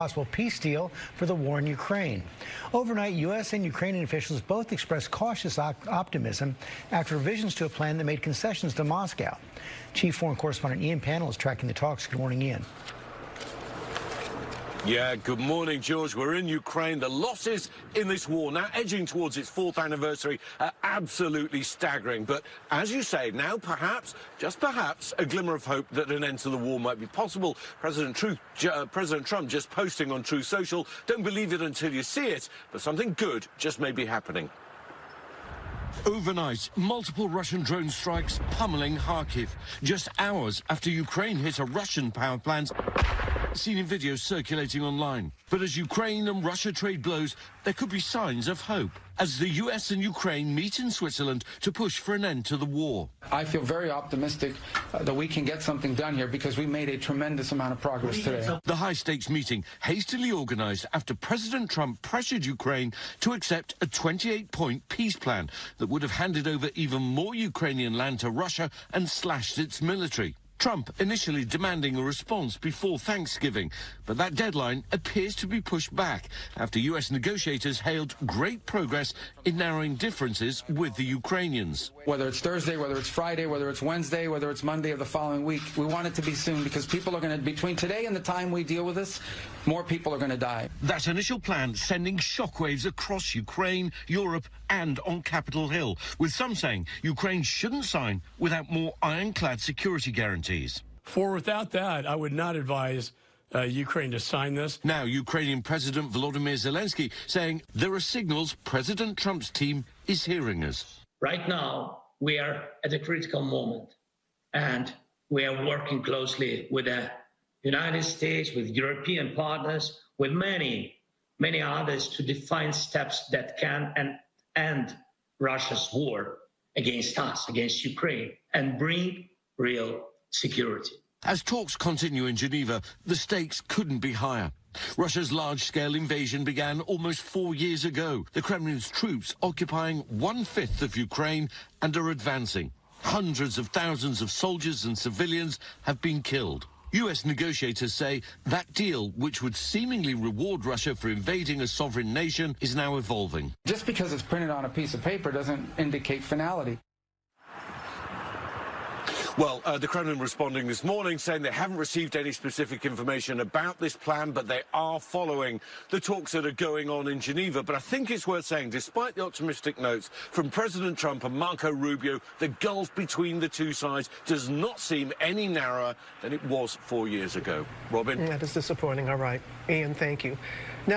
possible peace deal for the war in Ukraine. Overnight, U.S. and Ukrainian officials both expressed cautious optimism after revisions to a plan that made concessions to Moscow. Chief Foreign Correspondent Ian Pannell is tracking the talks. Good morning, Ian. Yeah, good morning, George. We're in Ukraine. The losses in this war, now edging towards its 4th anniversary, are absolutely staggering. But as you say, now perhaps, just perhaps, a glimmer of hope that an end to the war might be possible. President Trump just posting on Truth Social, don't believe it until you see it, but something good just may be happening. Overnight, multiple Russian drone strikes pummeling Kharkiv, just hours after Ukraine hit a Russian power plant, seen in videos circulating online. But as Ukraine and Russia trade blows, there could be signs of hope as the US and Ukraine meet in Switzerland to push for an end to the war. I feel very optimistic that we can get something done here because we made a tremendous amount of progress today. The high-stakes meeting hastily organized after President Trump pressured Ukraine to accept a 28-point peace plan that would have handed over even more Ukrainian land to Russia and slashed its military. Trump initially demanding a response before Thanksgiving, but that deadline appears to be pushed back after US negotiators hailed great progress in narrowing differences with the Ukrainians. Whether it's Thursday, whether it's Friday, whether it's Wednesday, whether it's Monday of the following week, we want it to be soon because people are going to, between today and the time we deal with this, more people are going to die. That initial plan sending shockwaves across Ukraine, Europe and on Capitol Hill, with some saying Ukraine shouldn't sign without more ironclad security guarantees. Without that, I would not advise Ukraine to sign this. Now, Ukrainian President Volodymyr Zelensky saying there are signals President Trump's team is hearing us. Right now, we are at a critical moment, and we are working closely with the United States, with European partners, with many others to define steps that can end Russia's war against us, against Ukraine, and bring real security. As talks continue in Geneva, the stakes couldn't be higher. Russia's large-scale invasion began almost 4 years ago. The Kremlin's troops occupying 1/5 of Ukraine and are advancing. Hundreds of thousands of soldiers and civilians have been killed. US negotiators say that deal, which would seemingly reward Russia for invading a sovereign nation, is now evolving. Just because it's printed on a piece of paper doesn't indicate finality. Well, the Kremlin responding this morning saying they haven't received any specific information about this plan, but they are following the talks that are going on in Geneva. But I think it's worth saying, despite the optimistic notes from President Trump and Marco Rubio, the gulf between the two sides does not seem any narrower than it was 4 years ago. Robin? That is disappointing. All right. Ian, thank you. Now